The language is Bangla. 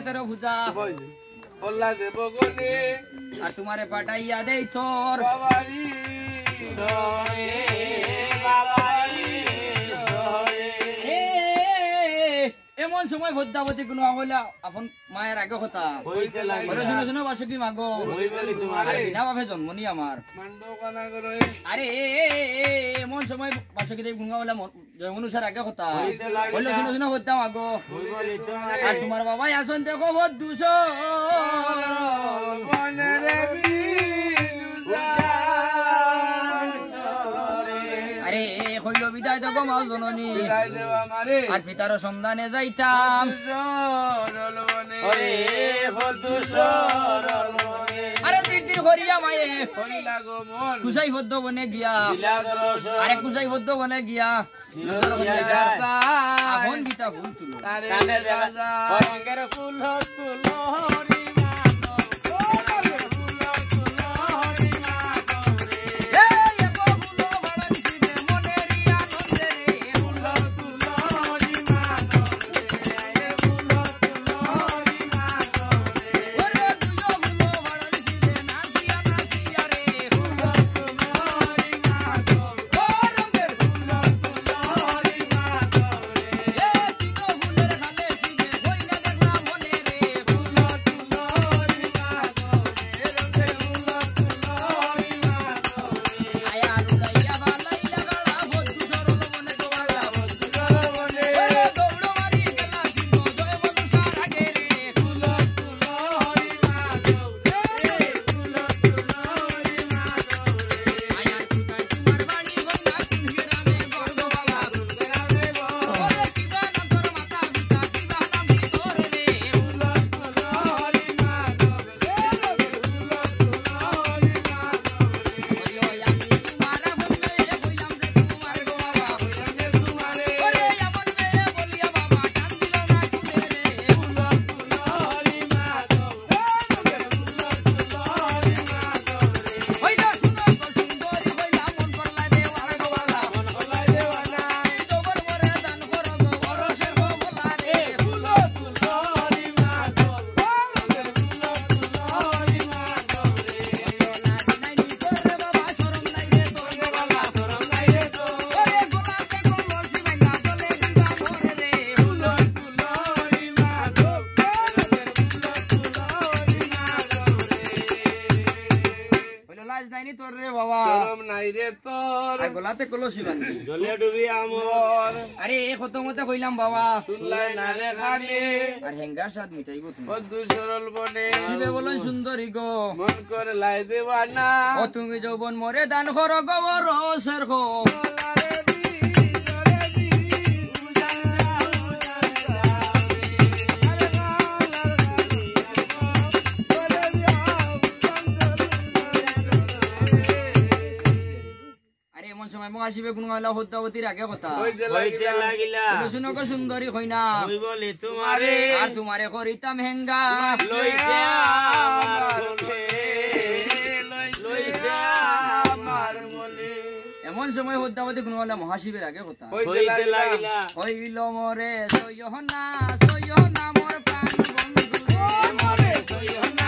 তেরো পূজা কল্লা দেব গনে আর তোমারে পাঠাইয়া দেই তোর বাবারি এমন সময় ভদ্রাবতী কোনো হইলা আপন মায়ের আগে কথা শুনে শুনে বাসুকি মাগো বিনা ভাবে জন্মনি আমার আরে এমন সময় বাসুকি দেব গুঙ্গা বলে অনুসার আগে কথা বললো শুনে শুনে ভদ্রা মাগো আর তোমার বাবাই আসন দেখো ভদ্দুষ আরে হইল বিদায় তো গমাও জননী আর পিতার সন্ধানে যাইতাম আরে দিন হরিয়া মায়ে কুসাই ভদ্র বনে গিয়া আরে কুসাই ভদ্র বনে গিয়া এখন গীতা ফুল তুলো ফুল তুলো আরে কত মতে কইলাম বাবা আর হেঙ্গার সাথ মিটাইবো তুমি বলেন সুন্দরী গো মন করে লাই দেবা না ও তুমি যৌবন মরে দান করো গো রসের গো সময় মো আসিবে কোন গালা হদ্দাবতীর আগে কথা হইতে লাগিলা শুনো গো সুন্দরী কইনা কই বলি তোমারে আর তোমারে করিতাম হেঙ্গা লইছে আমার মনে এমন সময় হদ্দাবতী কোন গালা মহাশিবের আগে কথা হইতে লাগিলা হইল মরে সইয়না মোর প্রাণ বন্ধু মরে সইয়না